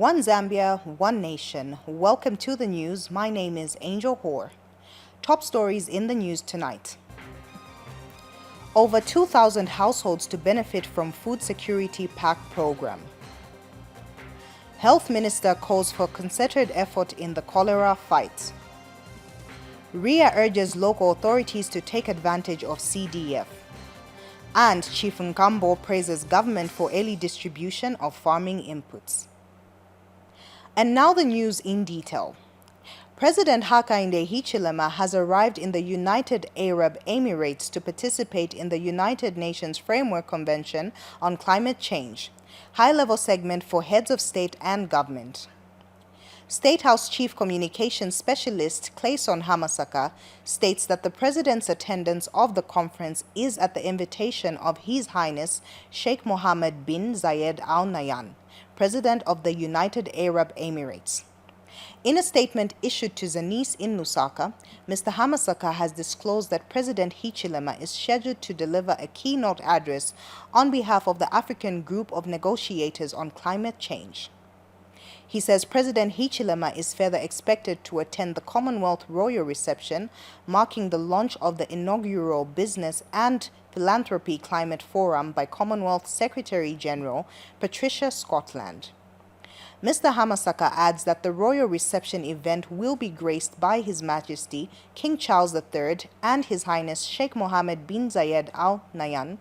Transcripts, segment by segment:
One Zambia, one nation. Welcome to the news. My name is Angel Hoare. Top stories in the news tonight. Over 2,000 households to benefit from Food Security Pack program. Health Minister calls for concerted effort in the cholera fight. RIA urges local authorities to take advantage of CDF. And Chief Nkambo praises government for early distribution of farming inputs. And now the news in detail. President Hakainde Hichilema has arrived in the United Arab Emirates to participate in the United Nations Framework Convention on Climate Change, high-level segment for heads of state and government. State House Chief Communications Specialist Clayson Hamasaka states that the President's attendance of the conference is at the invitation of His Highness Sheikh Mohammed bin Zayed Al Nahyan, President of the United Arab Emirates. In a statement issued to ZANIS in Lusaka, Mr. Hamasaka has disclosed that President Hichilema is scheduled to deliver a keynote address on behalf of the African Group of Negotiators on Climate Change. He says President Hichilema is further expected to attend the Commonwealth Royal Reception, marking the launch of the inaugural Business and Philanthropy Climate Forum by Commonwealth Secretary-General Patricia Scotland. Mr. Hamasaka adds that the Royal Reception event will be graced by His Majesty King Charles III and His Highness Sheikh Mohammed bin Zayed Al Nahyan.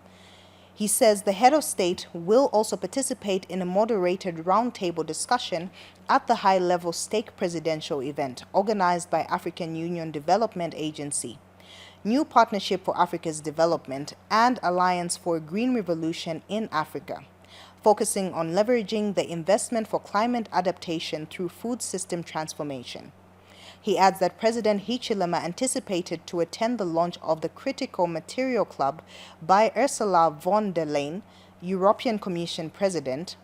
He says the head of state will also participate in a moderated roundtable discussion at the high-level stake presidential event organized by African Union Development Agency, New Partnership for Africa's Development, and Alliance for a Green Revolution in Africa, focusing on leveraging the investment for climate adaptation through food system transformation. He adds that President Hichilema anticipated to attend the launch of the Critical Material Club by Ursula von der Leyen, European Commission President.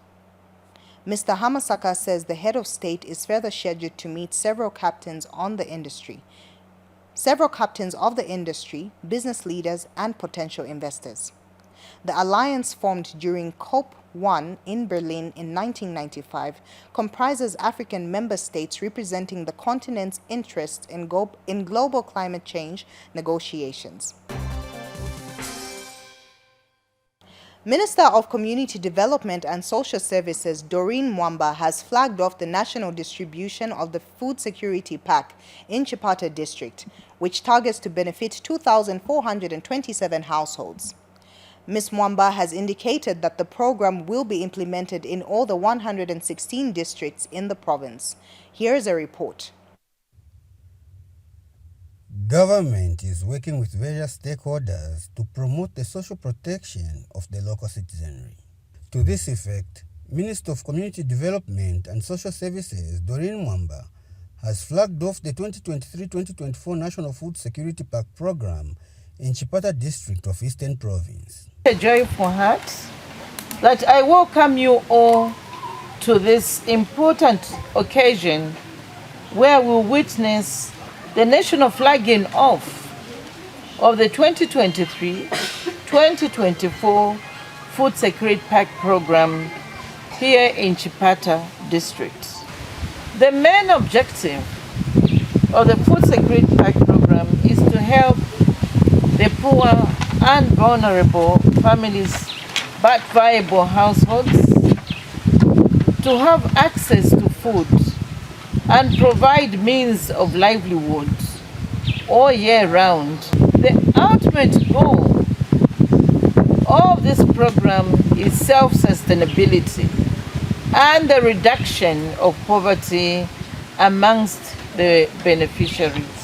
Mr. Hamasaka says the head of state is further scheduled to meet several captains of the industry, business leaders, and potential investors. The alliance formed during COP1 in Berlin in 1995 comprises African member states representing the continent's interests in global climate change negotiations. Minister of Community Development and Social Services Doreen Mwamba has flagged off the national distribution of the Food Security Pack in Chipata District, which targets to benefit 2,427 households. Ms. Mwamba has indicated that the program will be implemented in all the 116 districts in the province. Here's a report. Government is working with various stakeholders to promote the social protection of the local citizenry. To this effect, Minister of Community Development and Social Services Doreen Mwamba has flagged off the 2023-2024 National Food Security Pack program in Chipata District of Eastern Province. A joyful heart that I welcome you all to this important occasion where we witness the national flagging off of the 2023-2024 Food Security Pack program here in Chipata District. The main objective of the Food Security Pack program is to help the poor and vulnerable families but viable households to have access to food and provide means of livelihood all year round. The ultimate goal of this program is self-sustainability and the reduction of poverty amongst the beneficiaries.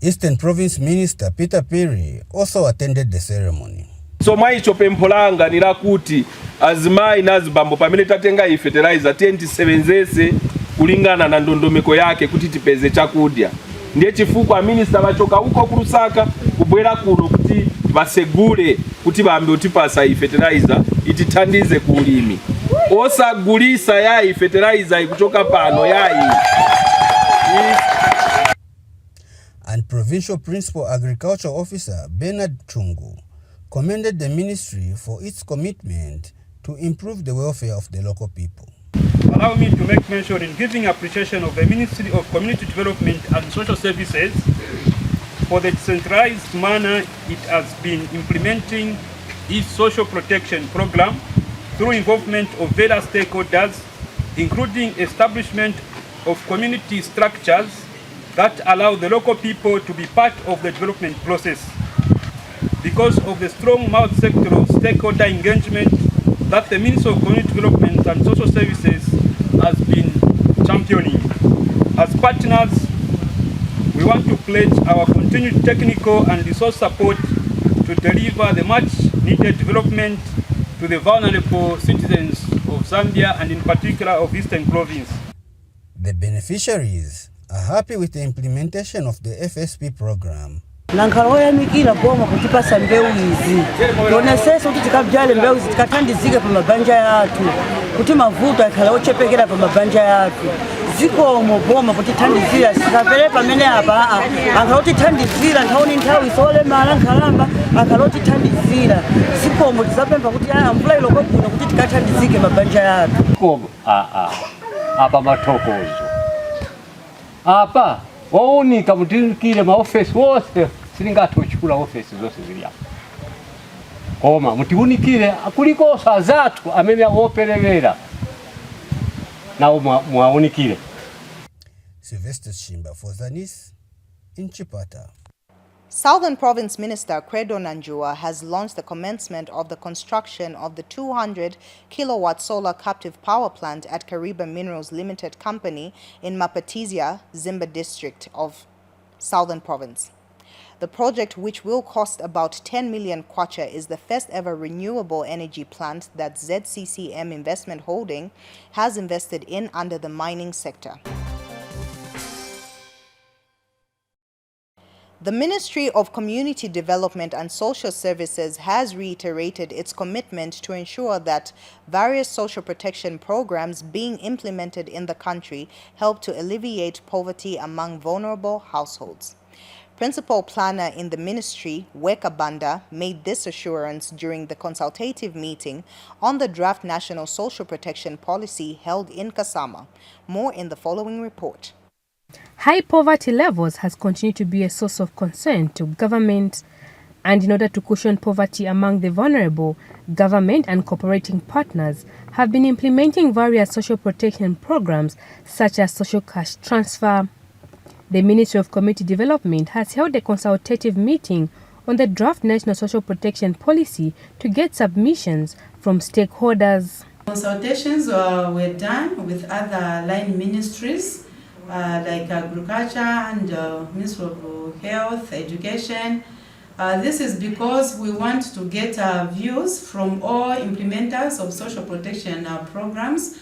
Eastern Province Minister Peter Perry also attended the ceremony. So maicho pempolanga nirakuti azimai nazibambo pamene tatenga fertilizer tentisebenzese kulingana na ndondomeko yake kuti tipeze chakudya. Ndiye chifukwa minister bachoka uko ku Lusaka kubwera kuno kuti basegule kuti bambe utipasa fertilizer itithandize ku ulimi. Osagulisa yayi fertilizer ikuchoka pano yayi. And Provincial Principal Agriculture Officer Bernard Chungu commended the ministry for its commitment to improve the welfare of the local people. Allow me to make mention in giving appreciation of the Ministry of Community Development and Social Services for the decentralized manner it has been implementing its social protection program through involvement of various stakeholders, including establishment of community structures that allow the local people to be part of the development process. Because of the strong multi-sectoral stakeholder engagement that the Ministry of Community Development and Social Services has been championing. As partners, we want to pledge our continued technical and resource support to deliver the much-needed development to the vulnerable citizens of Zambia and in particular of Eastern Province. The beneficiaries are happy with the implementation of the FSP program. Nankaloya mikila boma kutipasa mbeu hizi. Tuonesese kuti tikabyale mbeu hizi tikathandizike pa mabanja yathu. Kuti mavuto akhala ochepekera pa mabanja yathu. Zikomo boma kuti thandizira sikapere pamene apa akhaloti thandizira nthawi nthawi solemala nkhalamba akhaloti thandizira. Zikomo tizapempha kuti mvula iloko bwino kuti tikathandizike mabanja yathu. Komo apa mathokozo. Apa waunika mutikire maofesi wose silingathe uchikula ofesi zose zili apa. Koma mutiunikire kulikosa zathu amene operevera nawo mwaunikire. Sylvester Shimba for ZANIS in Chipata. Southern Province Minister Credo Nanjua has launched the commencement of the construction of the 200-kilowatt solar captive power plant at Kariba Minerals Limited Company in Mapatizia, Zimba district of Southern Province. The project, which will cost about 10 million kwacha, is the first ever renewable energy plant that ZCCM Investment Holding has invested in under the mining sector. The Ministry of Community Development and Social Services has reiterated its commitment to ensure that various social protection programs being implemented in the country help to alleviate poverty among vulnerable households. Principal Planner in the ministry, Weka Banda, made this assurance during the consultative meeting on the draft National Social Protection Policy held in Kasama. More in the following report. High poverty levels has continued to be a source of concern to government, and in order to cushion poverty among the vulnerable, government and cooperating partners have been implementing various social protection programs such as social cash transfer. The Ministry of Community Development has held a consultative meeting on the draft National Social Protection Policy to get submissions from stakeholders. Consultations were done with other line ministries like Agriculture and Ministry of Health, Education. This is because we want to get views from all implementers of social protection programs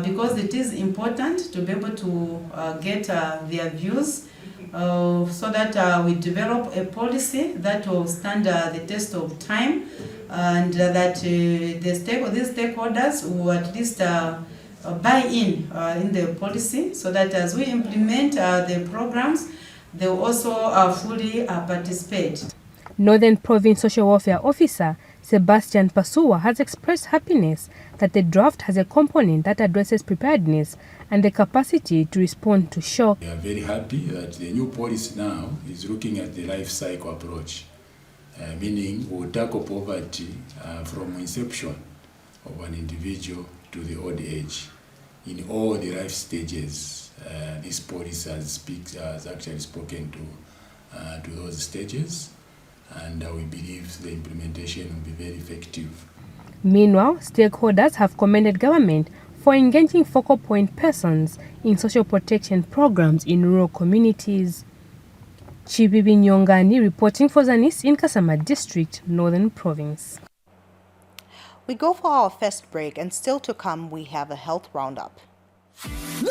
because it is important to be able to get their views so that we develop a policy that will stand the test of time and that these stakeholders will at least buy in the policy so that as we implement the programs, they will also fully participate. Northern Province Social Welfare Officer Sebastian Pasua has expressed happiness that the draft has a component that addresses preparedness and the capacity to respond to shock. We are very happy that the new policy now is looking at the life cycle approach, meaning we'll tackle poverty from inception of an individual to the old age in all the life stages. This policy has actually spoken to those stages, and we believe the implementation will be very effective. Meanwhile, stakeholders have commended government for engaging focal point persons in social protection programs in rural communities. Chibibi Nyongani reporting for ZANIS in Kasama District, Northern Province. We go for our first break, and still to come we have a health roundup.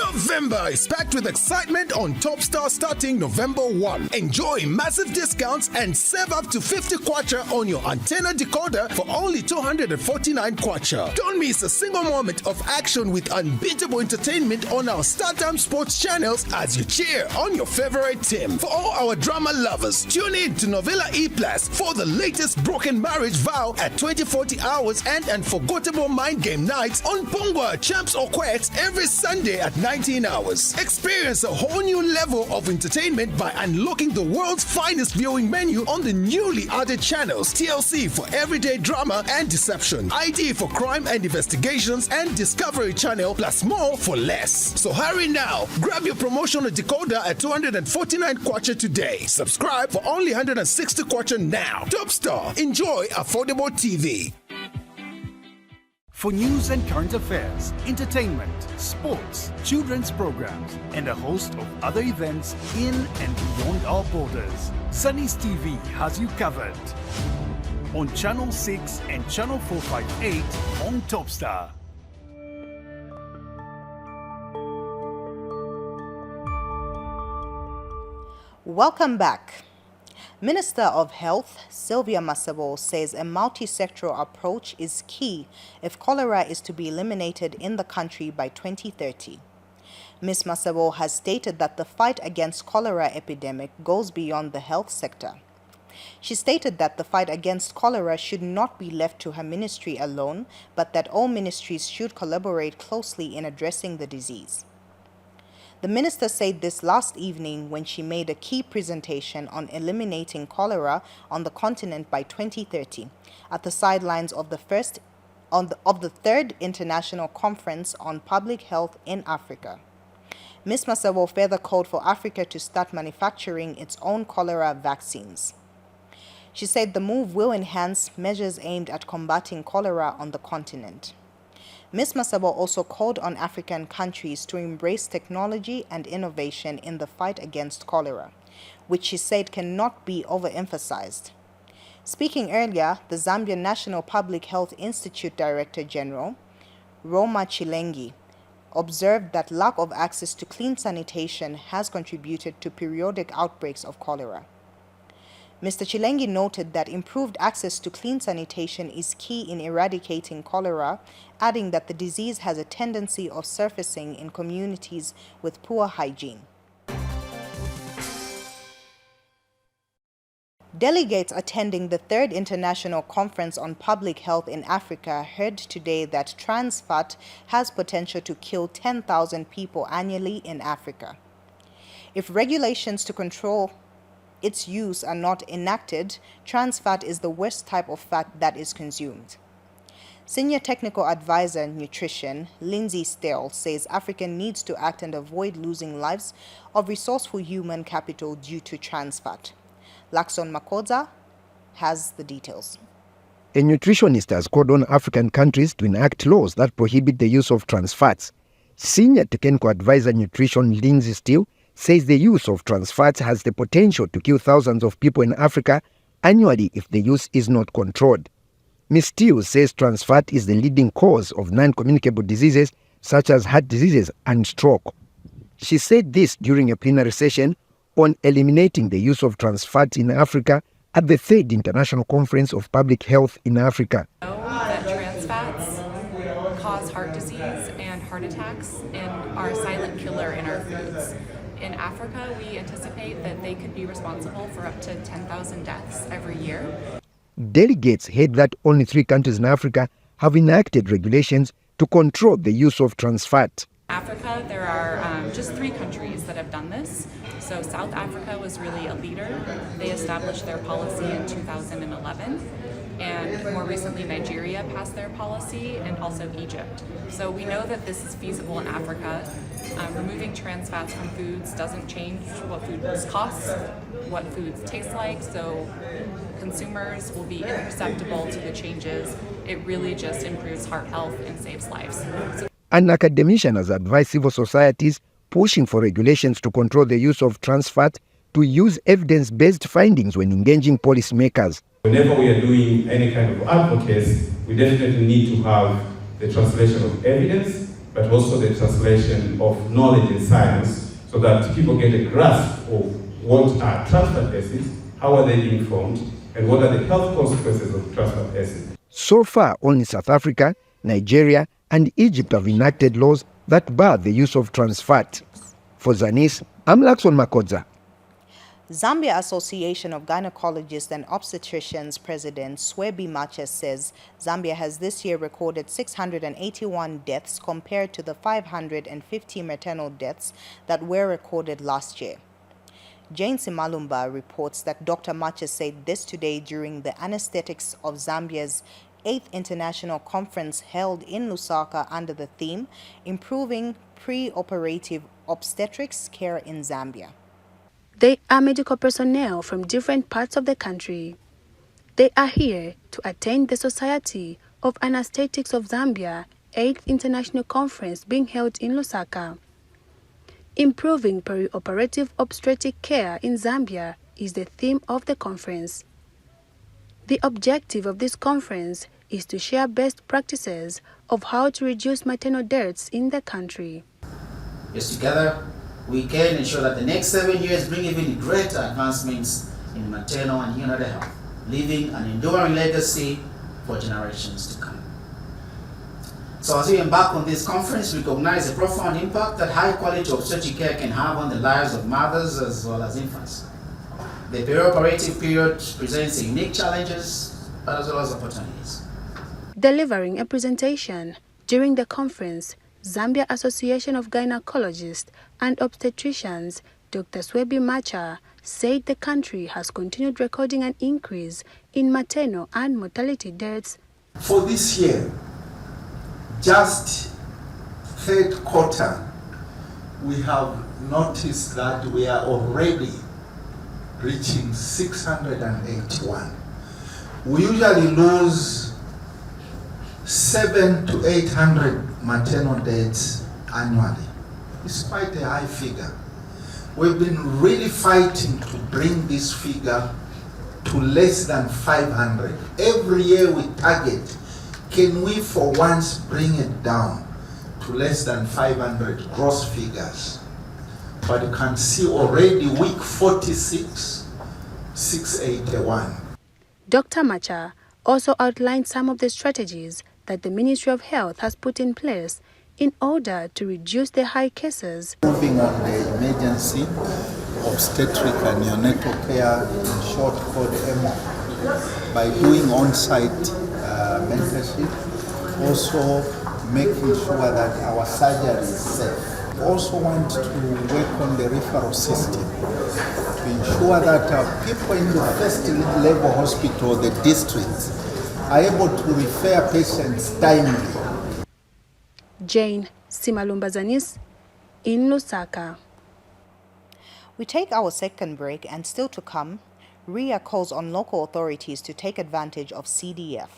November is packed with excitement on Topstar starting November 1. Enjoy massive discounts and save up to 50 kwacha on your antenna decoder for only 249 kwacha. Don't miss a single moment of action with unbeatable entertainment on our StarTime Sports channels as you cheer on your favorite team. For all our drama lovers, tune in to Novella E Plus for the latest broken marriage vow at 2040 hours and unforgettable mind game nights on Pongwa, Champs or Quets every Sunday at 19 hours. Experience a whole new level of entertainment by unlocking the world's finest viewing menu on the newly added channels. TLC for everyday drama and deception, ID for crime and investigations, and Discovery Channel plus more for less. So hurry now. Grab your promotional decoder at 249 kwacha today. Subscribe for only 160 kwacha now. Topstar. Enjoy affordable TV. For news and current affairs, entertainment, sports, children's programs, and a host of other events in and beyond our borders, ZANIS TV has you covered. On Channel 6 and Channel 458 on Topstar. Welcome back. Minister of Health, Sylvia Masabo, says a multi-sectoral approach is key if cholera is to be eliminated in the country by 2030. Ms. Masabo has stated that the fight against cholera epidemic goes beyond the health sector. She stated that the fight against cholera should not be left to her ministry alone, but that all ministries should collaborate closely in addressing the disease. The minister said this last evening when she made a key presentation on eliminating cholera on the continent by 2030 at the sidelines of the third International Conference on Public Health in Africa. Ms. Masabo further called for Africa to start manufacturing its own cholera vaccines. She said the move will enhance measures aimed at combating cholera on the continent. Ms. Masabo also called on African countries to embrace technology and innovation in the fight against cholera, which she said cannot be overemphasized. Speaking earlier, the Zambian National Public Health Institute Director General, Roma Chilengi, observed that lack of access to clean sanitation has contributed to periodic outbreaks of cholera. Mr. Chilengi noted that improved access to clean sanitation is key in eradicating cholera, adding that the disease has a tendency of surfacing in communities with poor hygiene. Delegates attending the Third International Conference on Public Health in Africa heard today that trans fat has potential to kill 10,000 people annually in Africa. If regulations to control its use are not enacted, trans fat is the worst type of fat that is consumed. Senior Technical Advisor Nutrition, Lindsay Stale, says Africa needs to act and avoid losing lives of resourceful human capital due to trans fat. Lakson Makoza has the details. A nutritionist has called on African countries to enact laws that prohibit the use of trans fats. Senior Technical Advisor Nutrition, Lindsay Stale, says the use of trans fats has the potential to kill thousands of people in Africa annually if the use is not controlled. Ms. Steele says trans fat is the leading cause of non-communicable diseases such as heart diseases and stroke. She said this during a plenary session on eliminating the use of trans fats in Africa at the Third International Conference of Public Health in Africa. That trans fats cause heart disease and heart attacks and are a silent killer in our foods. In Africa, we anticipate that they could be responsible for up to 10,000 deaths every year. Delegates heard that only 3 countries in Africa have enacted regulations to control the use of trans fat. In Africa, there are just 3 countries that have done this. So South Africa was really a leader. They established their policy in 2011. And more recently, Nigeria passed their policy, and also Egypt. So we know that this is feasible in Africa. Removing trans fats from foods doesn't change what foods cost, what foods taste like, so consumers will be imperceptible to the changes. It really just improves heart health and saves lives. An academician has advised civil societies pushing for regulations to control the use of trans fat to use evidence-based findings when engaging policymakers. Whenever we are doing any kind of advocacy, we definitely need to have the translation of evidence but also the translation of knowledge in science so that people get a grasp of what are trans fatty acids, how are they being formed, and what are the health consequences of trans fatty acids. So far, only South Africa, Nigeria, and Egypt have enacted laws that bar the use of trans fat. For ZANIS, I'm Lakson Makodza. Zambia Association of Gynecologists and Obstetricians President Swebi Macha says Zambia has this year recorded 681 deaths compared to the 550 maternal deaths that were recorded last year. Jane Simalumba reports that Dr. Macha said this today during the anesthetics of Zambia's 8th International Conference held in Lusaka under the theme Improving Pre-Operative Obstetrics Care in Zambia. They are medical personnel from different parts of the country. They are here to attend the Society of Anesthetics of Zambia 8th International Conference being held in Lusaka. Improving perioperative obstetric care in Zambia is the theme of the conference. The objective of this conference is to share best practices of how to reduce maternal deaths in the country. Yes, together we can ensure that the next 7 years bring even greater advancements in maternal and neonatal health, leaving an enduring legacy for generations to come. So as we embark on this conference, we recognize the profound impact that high quality obstetric care can have on the lives of mothers as well as infants. The perioperative period presents unique challenges, but as well as opportunities. Delivering a presentation during the conference, Zambia Association of Gynecologists and Obstetricians, Dr. Swebi Macha, said the country has continued recording an increase in maternal and mortality deaths. For this year, just third quarter, we have noticed that we are already reaching 681. We usually lose 700 to 800 maternal deaths annually. It's quite a high figure. We've been really fighting to bring this figure to less than 500. Every year we target, can we for once bring it down to less than 500 gross figures? But you can see already week 46, 681. Dr. Macha also outlined some of the strategies that the Ministry of Health has put in place in order to reduce the high cases. Moving on the emergency obstetric and neonatal care, in short called EMO, by doing on-site mentorship, also making sure that our surgery is safe. We also want to work on the referral system to ensure that people in the first level hospital, the districts, are able to refer patients timely. Jane Simalumba, ZANIS, in Lusaka. We take our second break, and still to come, RIA calls on local authorities to take advantage of CDF.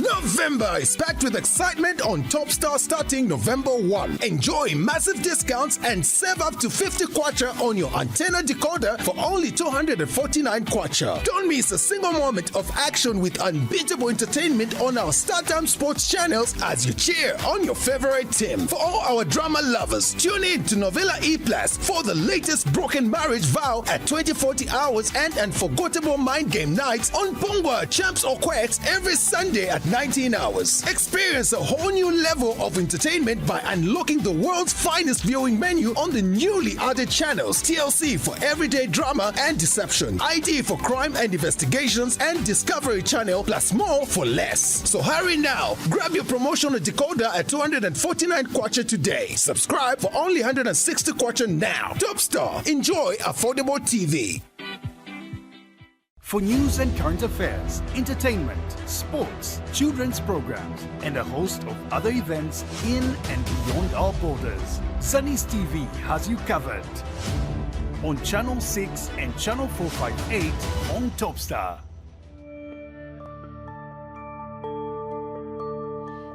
November is packed with excitement on Topstar starting November 1. Enjoy massive discounts and save up to 50 kwacha on your antenna decoder for only 249 kwacha. Don't miss a single moment of action with unbeatable entertainment on our StarTime Sports channels as you cheer on your favorite team. For all our drama lovers, tune in to Novella E+ for the latest broken marriage vow at 2040 hours and unforgettable mind game nights on Pongwa, Champs or Quets every Sunday at 19 hours. Experience a whole new level of entertainment by unlocking the world's finest viewing menu on the newly added channels: TLC for everyday drama and deception, ID for crime and investigations, and Discovery Channel, plus more for less. So hurry now. Grab your promotional decoder at 249 kwacha today. Subscribe for only 160 kwacha now. Topstar. Enjoy affordable TV. For news and current affairs, entertainment, sports, children's programs, and a host of other events in and beyond our borders, ZANIS TV has you covered. On Channel 6 and Channel 458 on Topstar.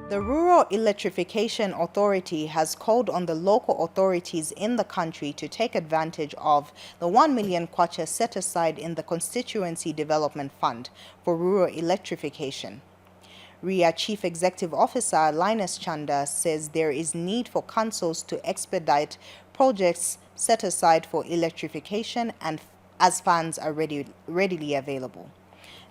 The Rural Electrification Authority has called on the local authorities in the country to take advantage of the 1 million kwacha set aside in the Constituency Development Fund for rural electrification. RIA Chief Executive Officer Linus Chanda says there is need for councils to expedite projects set aside for electrification and as funds are readily available.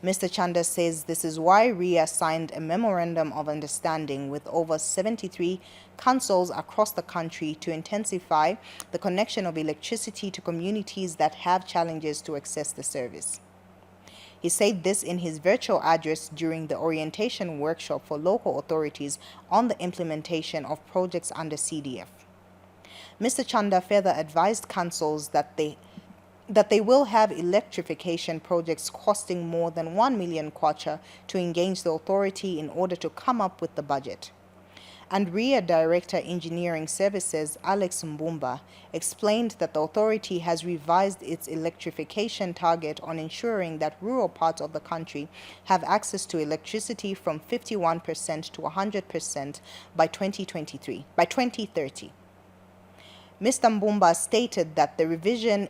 Mr. Chanda says this is why RIA signed a memorandum of understanding with over 73 councils across the country to intensify the connection of electricity to communities that have challenges to access the service. He said this in his virtual address during the orientation workshop for local authorities on the implementation of projects under CDF. Mr. Chanda further advised councils that they will have electrification projects costing more than 1 million kwacha to engage the authority in order to come up with the budget. And RIA Director Engineering Services Alex Mbumba explained that the authority has revised its electrification target on ensuring that rural parts of the country have access to electricity from 51% to 100% by 2030. Mr. Mbumba stated that the revision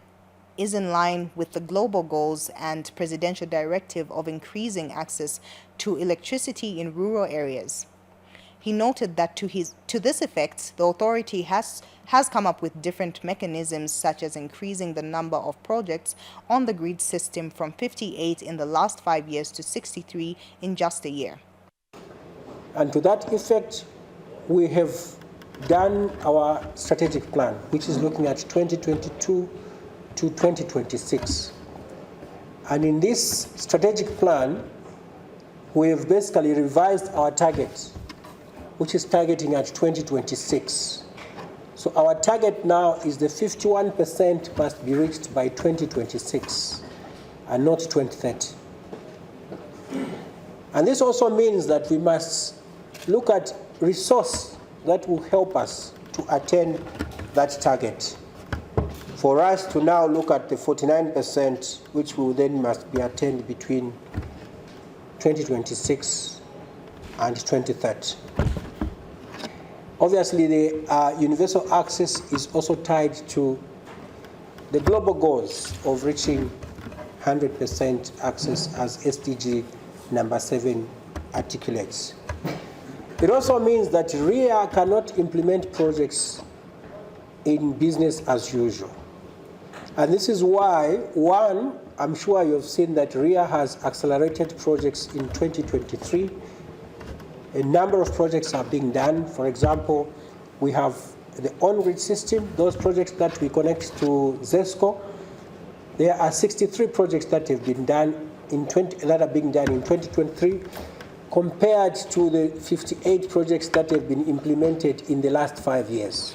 is in line with the global goals and presidential directive of increasing access to electricity in rural areas. He noted that to this effect, the authority has come up with different mechanisms such as increasing the number of projects on the grid system from 58 in the last 5 years to 63 in just a year. And to that effect, we have done our strategic plan, which is looking at 2022 to 2026. And in this strategic plan, we have basically revised our target, which is targeting at 2026. So our target now is the 51% must be reached by 2026 and not 2030. And this also means that we must look at resource that will help us to attain that target. For us to now look at the 49%, which will then must be attained between 2026 and 2030. Obviously, the universal access is also tied to the global goals of reaching 100% access as SDG number 7 articulates. It also means that RIA cannot implement projects in business as usual. And this is why, one, I'm sure you've seen that RIA has accelerated projects in 2023. A number of projects are being done. For example, we have the on-grid system, those projects that we connect to ZESCO. There are 63 projects that have been done that are being done in 2023, compared to the 58 projects that have been implemented in the last 5 years.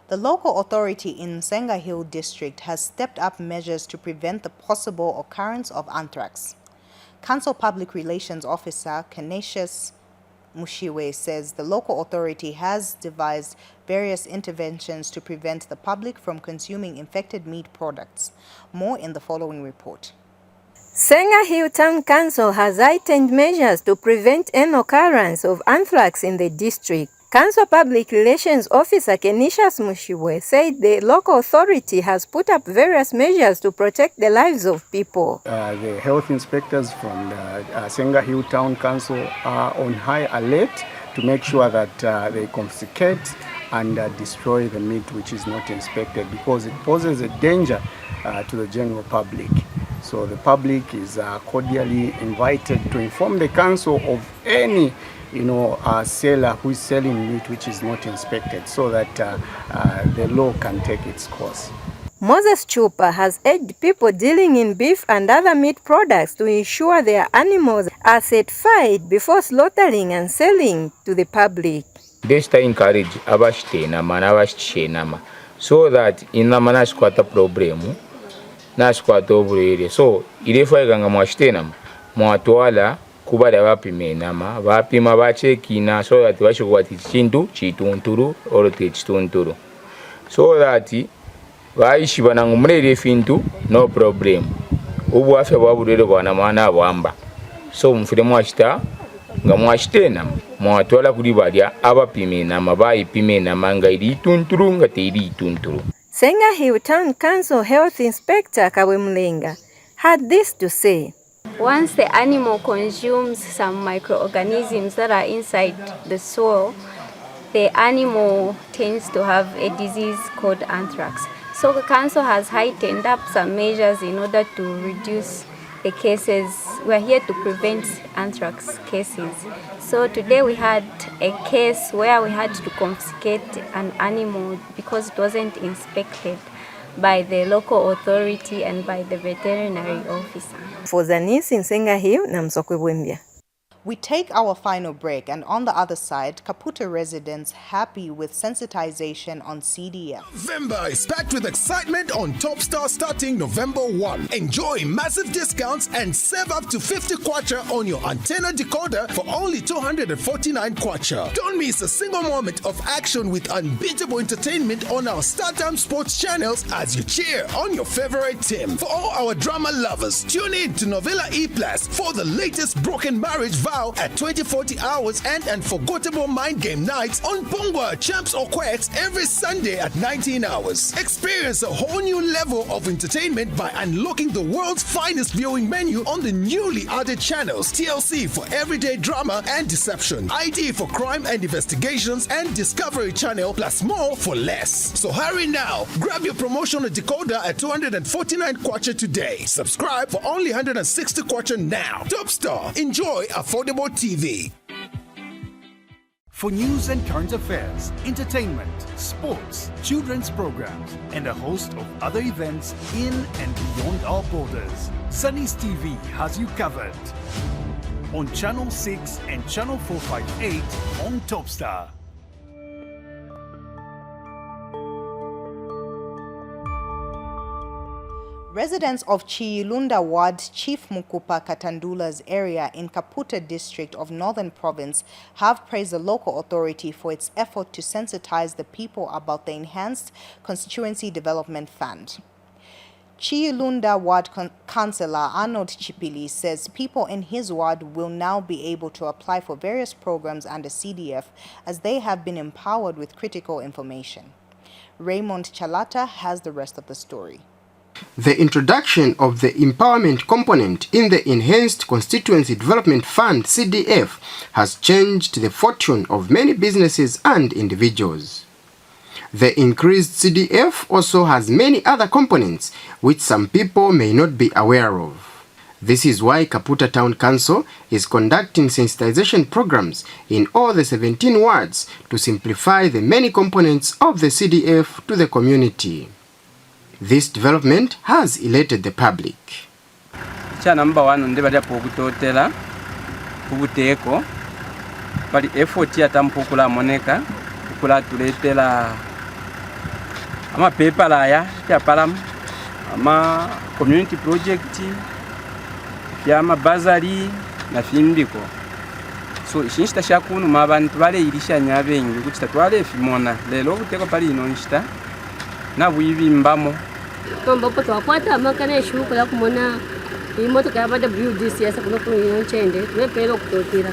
The local authority in Senga Hill district has stepped up measures to prevent the possible occurrence of anthrax. Council Public Relations Officer Canisius Mushiwe says the local authority has devised various interventions to prevent the public from consuming infected meat products. More in the following report. Senga Hill Town Council has heightened measures to prevent an occurrence of anthrax in the district. Council Public Relations Officer Canisius Mushiwe said the local authority has put up various measures to protect the lives of people. The health inspectors from the Senga Hill Town Council are on high alert to make sure that they confiscate and destroy the meat which is not inspected, because it poses a danger to the general public. So the public is cordially invited to inform the council of any seller who is selling meat which is not inspected, so that the law can take its course. Moses Chupa has urged people dealing in beef and other meat products to ensure their animals are certified before slaughtering and selling to the public. This to encourage abashtenama and abashtenama, so that in the manasquata problem, nasquata over so irefaganga mwashtenama, mwatwala kubada bapime nama, bapima bachekina, so that washukwati chintu, chitunturu, or chitunturu. So that vaishi vanangumrere fintu, no problem. Ubu afya babulele bwana mwana bwamba. So mfire mwashita nga mwashitena mwatwala kuli balya abapime nama bayipime nama nga iri tunturu nga teri tunturu. Senga Hill Town Council Health Inspector Kawe Mlenga had this to say. Once the animal consumes some microorganisms that are inside the soil, the animal tends to have a disease called anthrax. So the council has heightened up some measures in order to reduce the cases. We're here to prevent anthrax cases. So today we had a case where we had to confiscate an animal because it wasn't inspected by the local authority and by the veterinary officer. For ZANIS in Senga Hill, Namsokwe Bwembia. We take our final break, and on the other side, Kaputa residents happy with sensitization on CDF. November is packed with excitement on Topstar starting November 1. Enjoy massive discounts and save up to 50 kwacha on your antenna decoder for only 249 kwacha. Don't miss a single moment of action with unbeatable entertainment on our StarTime Sports channels as you cheer on your favorite team. For all our drama lovers, tune in to Novella E+ for the latest broken marriage vow at 20-40 hours and unforgettable mind game nights on Pongwa, Champs or Quacks every Sunday at 19 hours. Experience a whole new level of entertainment by unlocking the world's finest viewing menu on the newly added channels. TLC for everyday drama and deception, ID for crime and investigations, and Discovery Channel plus more for less. So hurry now. Grab your promotional decoder at 249 kwacha today. Subscribe for only 160 kwacha now. Topstar. Enjoy affordable TV. For news and current affairs, entertainment, sports, children's programs, and a host of other events in and beyond our borders, ZANIS TV has you covered. On Channel 6 and Channel 458 on Topstar. Residents of Chiyilunda Ward, Chief Mukupa Katandula's area in Kaputa district of Northern Province have praised the local authority for its effort to sensitize the people about the enhanced Constituency Development Fund. Chiyilunda Ward Councillor Arnold Chipili says people in his ward will now be able to apply for various programs under CDF as they have been empowered with critical information. Raymond Chalata has the rest of the story. The introduction of the empowerment component in the Enhanced Constituency Development Fund (CDF) has changed the fortune of many businesses and individuals. The increased CDF also has many other components which some people may not be aware of. This is why Kaputa Town Council is conducting sensitization programs in all the 17 wards to simplify the many components of the CDF to the community. This development has elated the public. Number one, on the Pogutotela, Puguteko, but the effort here Tampukula Moneca, Pukula Tuletela, Ama paper laya, Palam, Ama community project, Yama Bazari, na Findiko. So, since the Shakun Mavan Twale Irisha Naving, which the Twale Fimona, the local take a palino insta. Na wivi mbamo kwamba hapo twakwata makana shuko ya kumona imotoka yabada WDC yasa kuno kuno chende twepelo kutotira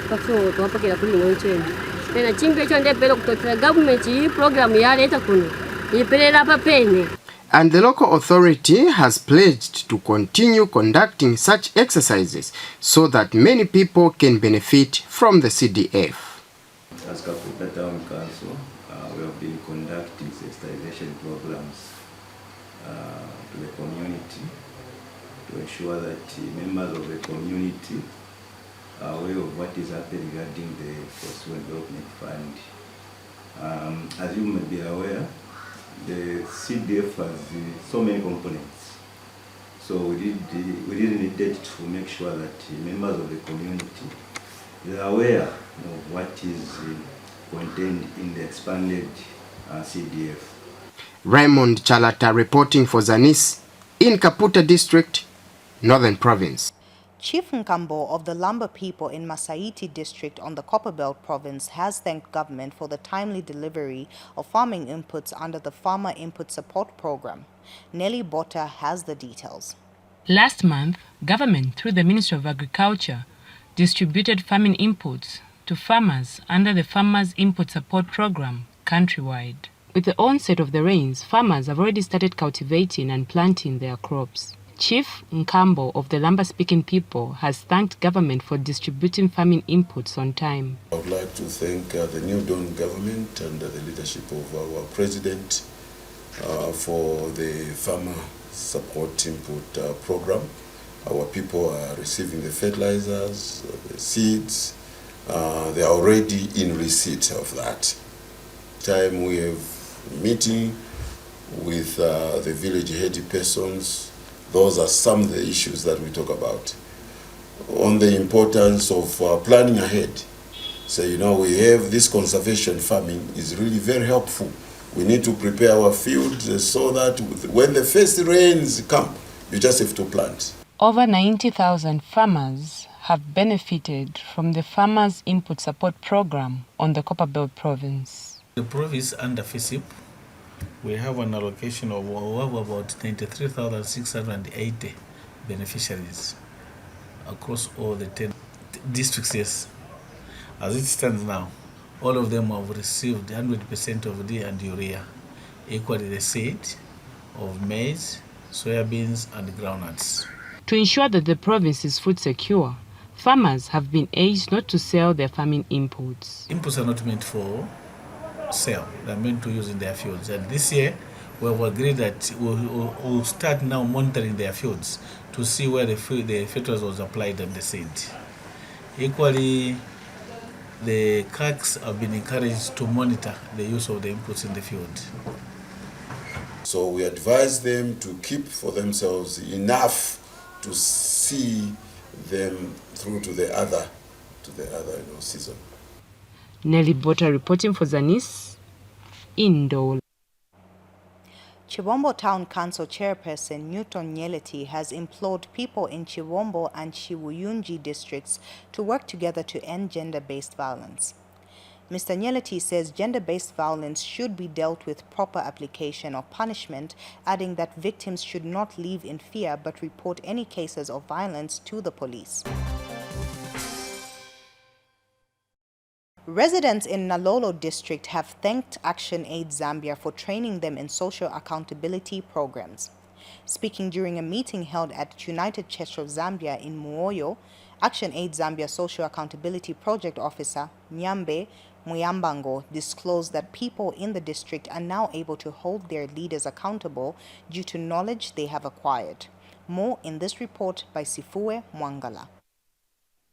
paso twapakira kuli no chende pena chimbe chonde pelo kutotira government hii program yaleta kuno ipelela papene. And the local authority has pledged to continue conducting such exercises so that many people can benefit from the CDF. As Kaputa Town Council, we have been conducting sensitization programs to the community to ensure that members of the community are aware of what is happening regarding the Constituency Development Fund. As you may be aware, the CDF has so many components. So we really needed to make sure that members of the community are aware of what is contained in the expanded CDF. Raymond Chalata reporting for ZANIS in Kaputa District, Northern Province. Chief Nkambo of the Lumber people in Masaiti district on the Copperbelt province has thanked government for the timely delivery of farming inputs under the Farmer Input Support Program. Nelly Botta has the details. Last month, government through the Ministry of Agriculture distributed farming inputs to farmers under the Farmers Input Support Program countrywide. With the onset of the rains, farmers have already started cultivating and planting their crops. Chief Nkambo of the Lamba-speaking people has thanked government for distributing farming inputs on time. I would like to thank the New Dawn government and the leadership of our president for the farmer support input program. Our people are receiving the fertilizers, the seeds. They are already in receipt of that. Time we have meeting with the village head persons. Those are some of the issues that we talk about. On the importance of planning ahead. So, we have this conservation farming is really very helpful. We need to prepare our field so that when the first rains come, you just have to plant. Over 90,000 farmers have benefited from the Farmers Input Support Program on the Copperbelt province. The province under FISIP, we have an allocation of about 93,680 beneficiaries across all the 10 districts. Yes. As it stands now, all of them have received 100% of D and urea, equally the seed of maize, soybeans, and groundnuts. To ensure that the province is food secure, farmers have been urged not to sell their farming inputs. Inputs are not meant for sale, they're meant to use in their fields. And this year, we have agreed that we'll start now monitoring their fields to see where the fertilizer was applied and the seed. Equally, the cracks have been encouraged to monitor the use of the inputs in the field. So we advise them to keep for themselves enough to see them through to the other season. Nelly Bota reporting for ZANIS, Indole. Chivombo Town Council Chairperson Newton Nyeleti has implored people in Chivombo and Chiwuyunji districts to work together to end gender-based violence. Mr. Nyeleti says gender-based violence should be dealt with proper application of punishment, adding that victims should not live in fear but report any cases of violence to the police. Residents in Nalolo district have thanked ActionAid Zambia for training them in social accountability programs. Speaking during a meeting held at United Church of Zambia in Muoyo, ActionAid Zambia Social Accountability Project Officer Nyambe Muyambango disclosed that people in the district are now able to hold their leaders accountable due to knowledge they have acquired. More in this report by Sifue Mwangala.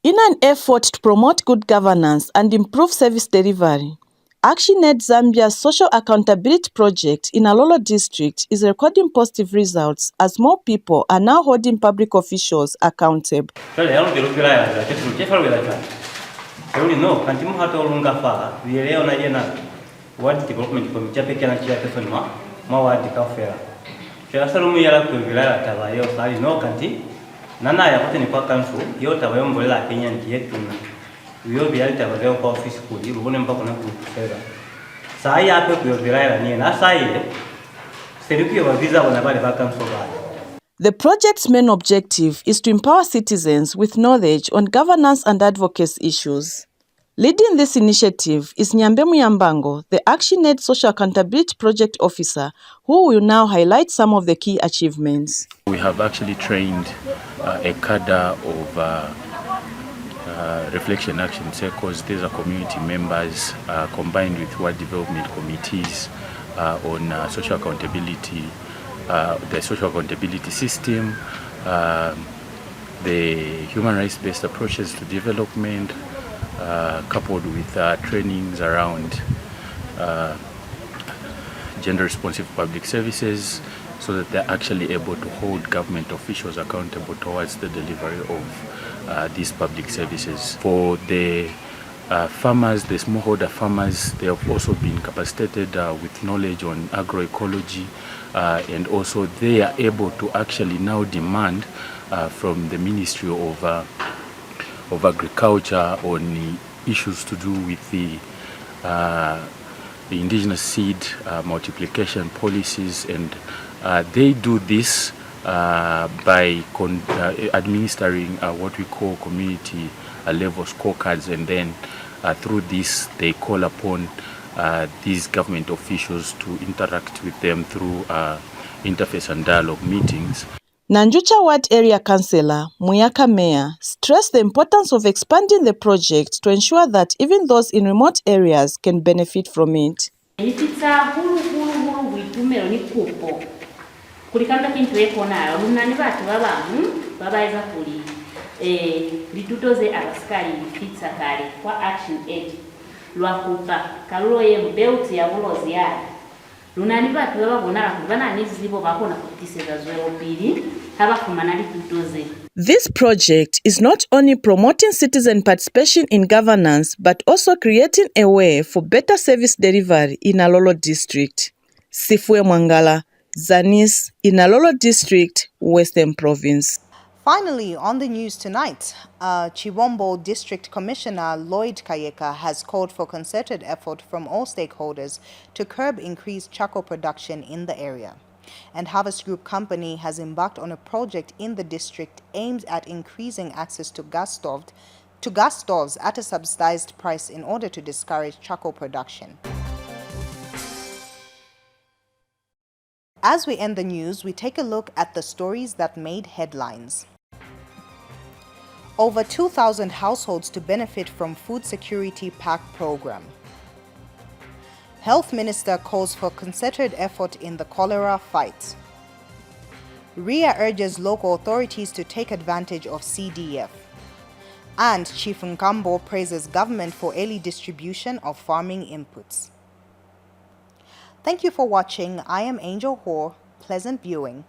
In an effort to promote good governance and improve service delivery, ActionAid Zambia's Social Accountability Project in Alolo District is recording positive results as more people are now holding public officials accountable. Nana ya kote ni kwa kanfu yota bayombolela Kenya nti yetuna uyobi alita bazeo kwa office kuli rubone mpako na kufera saa ya ape kuyobiraya ni na saa ile serikali wa visa wana bale ba kanfu bale. The project's main objective is to empower citizens with knowledge on governance and advocacy issues. Leading this initiative is Nyambe Muyambango, the ActionAid Social Accountability Project Officer, who will now highlight some of the key achievements. We have actually trained a cadre of reflection action circles. These are community members combined with ward development committees on social accountability, the social accountability system, the human rights-based approaches to development, coupled with trainings around gender-responsive public services, so that they're actually able to hold government officials accountable towards the delivery of these public services. For the farmers, the smallholder farmers, they have also been capacitated with knowledge on agroecology, and also they are able to actually now demand from the Ministry of Agriculture on the issues to do with the indigenous seed multiplication policies, and they do this by administering what we call community level scorecards, and then through this they call upon these government officials to interact with them through interface and dialogue meetings. Nanjucha Ward Area Councillor Muyaka Meya stressed the importance of expanding the project to ensure that even those in remote areas can benefit from it. Kulikanda kintu ekona lunani batu babamu babaiza kuli litutoze abasikali fitsa kale kwa ActionAid lwakupa kaluloye mbeuti ya bulozi yali lunani batu bababona kubana nizibo bakona kutiseza zwero pili habafumana litutoze. This project is not only promoting citizen participation in governance but also creating a way for better service delivery in Alolo district. Sifue Mwangala, ZANIS in Alolo District, Western Province. Finally, on the news tonight, Chiwombo District Commissioner Lloyd Kayeka has called for concerted effort from all stakeholders to curb increased charcoal production in the area. And Harvest Group Company has embarked on a project in the district aimed at increasing access to gas stoves at a subsidized price in order to discourage charcoal production. As we end the news, we take a look at the stories that made headlines. Over 2,000 households to benefit from Food Security Pack program. Health Minister calls for concerted effort in the cholera fight. RIA urges local authorities to take advantage of CDF. And Chief Nkambo praises government for early distribution of farming inputs. Thank you for watching. I am Angel Hoare. Pleasant viewing.